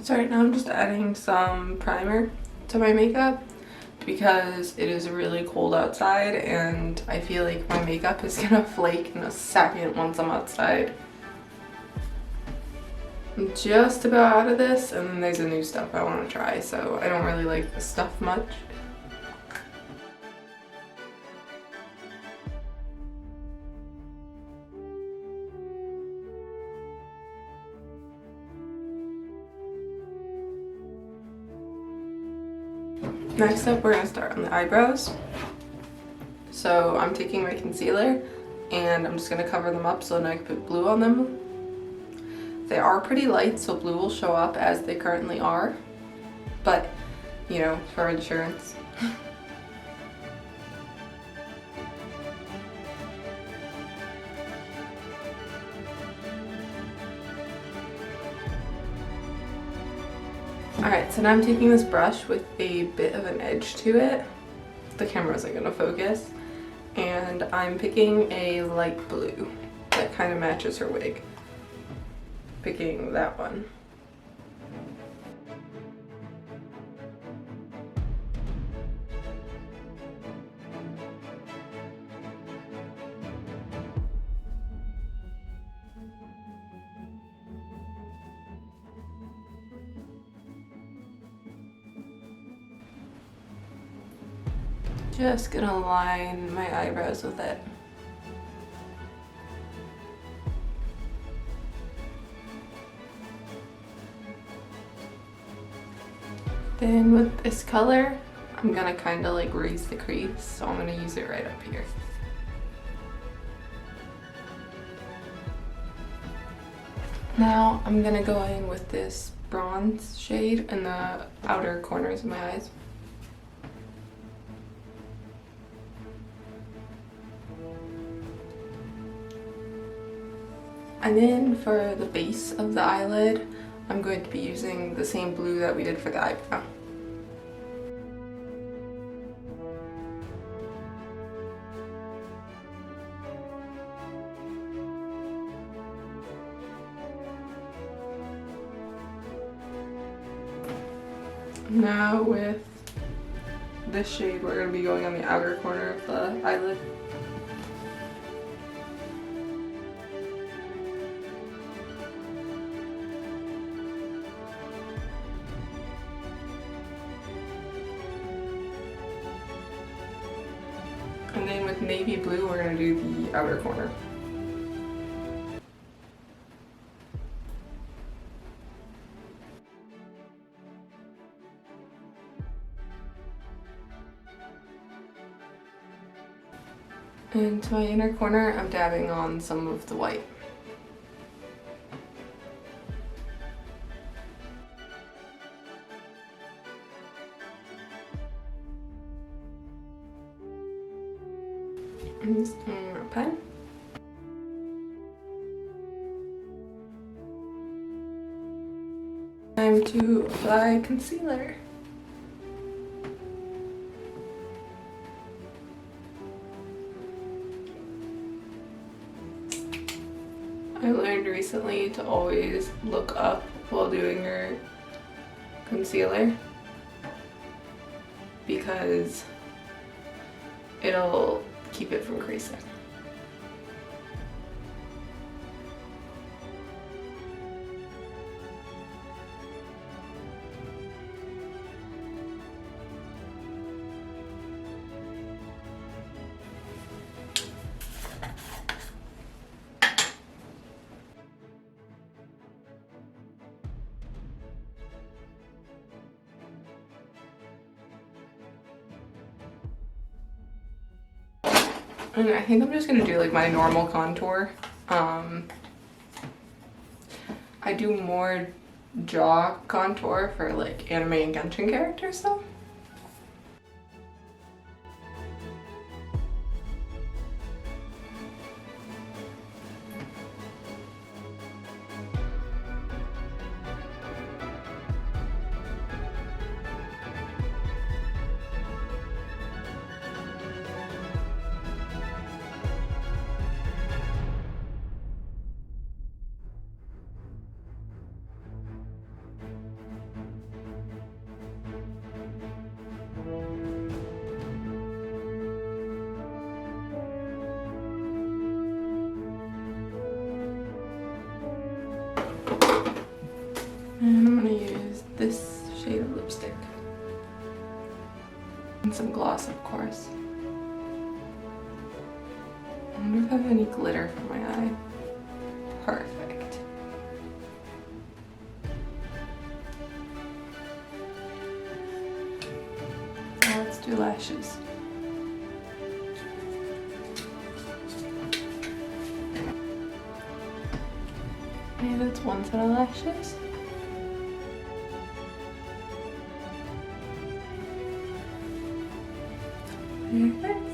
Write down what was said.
So right now I'm just adding some primer to my makeup because it is really cold outside and I feel like my makeup is gonna flake in a second once I'm outside. I'm just about out of this, and then there's a new stuff I want to try, so I don't really like this stuff much. Next up, we're going to start on the eyebrows. So I'm taking my concealer and I'm just going to cover them up so then I can put blue on them. They are pretty light, so blue will show up as they currently are, but you know, for insurance. Alright, so now I'm taking this brush with a bit of an edge to it. The camera isn't going to focus. And I'm picking a light blue that kind of matches her wig. Picking that one. Just gonna line my eyebrows with it. Then with this color, I'm gonna kind of like raise the crease, so I'm gonna use it right up here. Now I'm gonna go in with this bronze shade in the outer corners of my eyes. And then for the base of the eyelid, I'm going to be using the same blue that we did for the eyebrow. Now with this shade, we're going to be going on the outer corner of the eyelid. And then with navy blue, we're going to do the outer corner. And to my inner corner, I'm dabbing on some of the white. I'm just using a pen. Time to apply concealer. I learned recently to always look up while doing your concealer because it'll keep it from creasing. And I think I'm just gonna do like my normal contour. I do more jaw contour for like anime and Genshin characters though. And I'm gonna use this shade of lipstick. And some gloss, of course. I wonder if I have any glitter for my eye. Perfect. Now let's do lashes. Okay, that's one set of lashes. Perfect.